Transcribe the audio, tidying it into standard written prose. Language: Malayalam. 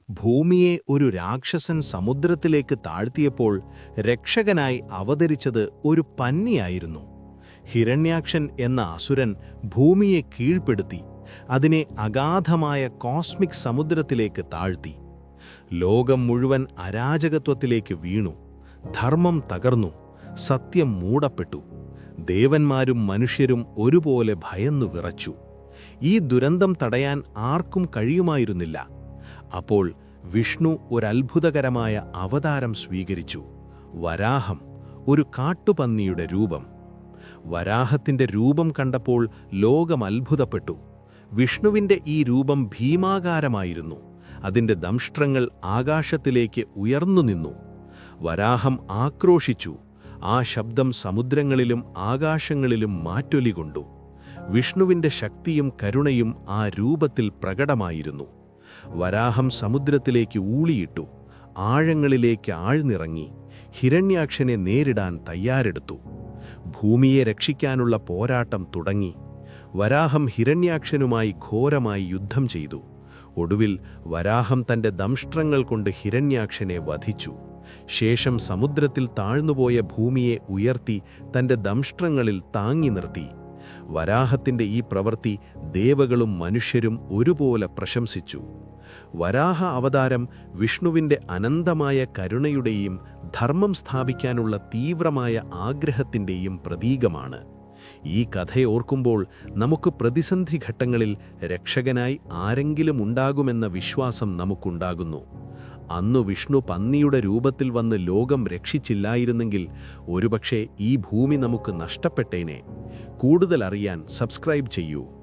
ഭൂമിയെ ഒരു രാക്ഷസൻ സമുദ്രത്തിലേക്ക് താഴ്ത്തിയപ്പോൾ രക്ഷകനായി അവതരിച്ചത് ഒരു പന്നിയായിരുന്നു. ഹിരണ്യാക്ഷൻ എന്ന അസുരൻ ഭൂമിയെ കീഴ്പ്പെടുത്തി അതിനെ അഗാധമായ കോസ്മിക് സമുദ്രത്തിലേക്ക് താഴ്ത്തി. ലോകം മുഴുവൻ അരാജകത്വത്തിലേക്ക് വീണു. ധർമ്മം തകർന്നു, സത്യം മൂടപ്പെട്ടു. ദേവന്മാരും മനുഷ്യരും ഒരുപോലെ ഭയന്നു വിറച്ചു. ഈ ദുരന്തം തടയാൻ ആർക്കും കഴിയുമായിരുന്നില്ല. അപ്പോൾ വിഷ്ണു ഒരത്ഭുതകരമായ അവതാരം സ്വീകരിച്ചു. വരാഹം, ഒരു കാട്ടുപന്നിയുടെ രൂപം. വരാഹത്തിന്റെ രൂപം കണ്ടപ്പോൾ ലോകം അത്ഭുതപ്പെട്ടു. വിഷ്ണുവിന്റെ ഈ രൂപം ഭീമാകാരമായിരുന്നു. അതിന്റെ ദംഷ്ട്രങ്ങൾ ആകാശത്തിലേക്ക് ഉയർന്നു നിന്നു. വരാഹം ആക്രോശിച്ചു. ആ ശബ്ദം സമുദ്രങ്ങളിലും ആകാശങ്ങളിലും മാറ്റൊലികൊണ്ടു. വിഷ്ണുവിന്റെ ശക്തിയും കരുണയും ആ രൂപത്തിൽ പ്രകടമായിരുന്നു. വരാഹം സമുദ്രത്തിലേക്ക് ഊളിയിട്ടു. ആഴങ്ങളിലേക്ക് ആഴ്ന്നിറങ്ങി ഹിരണ്യാക്ഷനെ നേരിടാൻ തയ്യാറെടുത്തു. ഭൂമിയെ രക്ഷിക്കാനുള്ള പോരാട്ടം തുടങ്ങി. വരാഹം ഹിരണ്യാക്ഷനുമായി ഘോരമായി യുദ്ധം ചെയ്തു. ഒടുവിൽ വരാഹം തന്റെ ദംഷ്ട്രങ്ങൾ കൊണ്ട് ഹിരണ്യാക്ഷനെ വധിച്ചു. ശേഷം സമുദ്രത്തിൽ താഴ്ന്നുപോയ ഭൂമിയെ ഉയർത്തി തന്റെ ദംഷ്ട്രങ്ങളിൽ താങ്ങി നിർത്തി. വരാഹത്തിന്റെ ഈ പ്രവൃത്തി ദേവകളും മനുഷ്യരും ഒരുപോലെ പ്രശംസിച്ചു. വരാഹ അവതാരം വിഷ്ണുവിന്റെ അനന്തമായ കരുണയുടെയും ധർമ്മം സ്ഥാപിക്കാനുള്ള തീവ്രമായ ആഗ്രഹത്തിന്റെയും പ്രതീകമാണ്. ഈ കഥയോർക്കുമ്പോൾ നമുക്ക് പ്രതിസന്ധി ഘട്ടങ്ങളിൽ രക്ഷകനായി ആരെങ്കിലും ഉണ്ടാകുമെന്ന വിശ്വാസം നമുക്കുണ്ടാകുന്നു. അന്നു വിഷ്ണു പന്നിയുടെ രൂപത്തിൽ വന്ന് ലോകം രക്ഷിച്ചില്ലായിരുന്നെങ്കിൽ ഒരുപക്ഷെ ഈ ഭൂമി നമുക്ക് നഷ്ടപ്പെട്ടേനെ. കൂടുതൽ അറിയാൻ സബ്സ്ക്രൈബ് ചെയ്യൂ.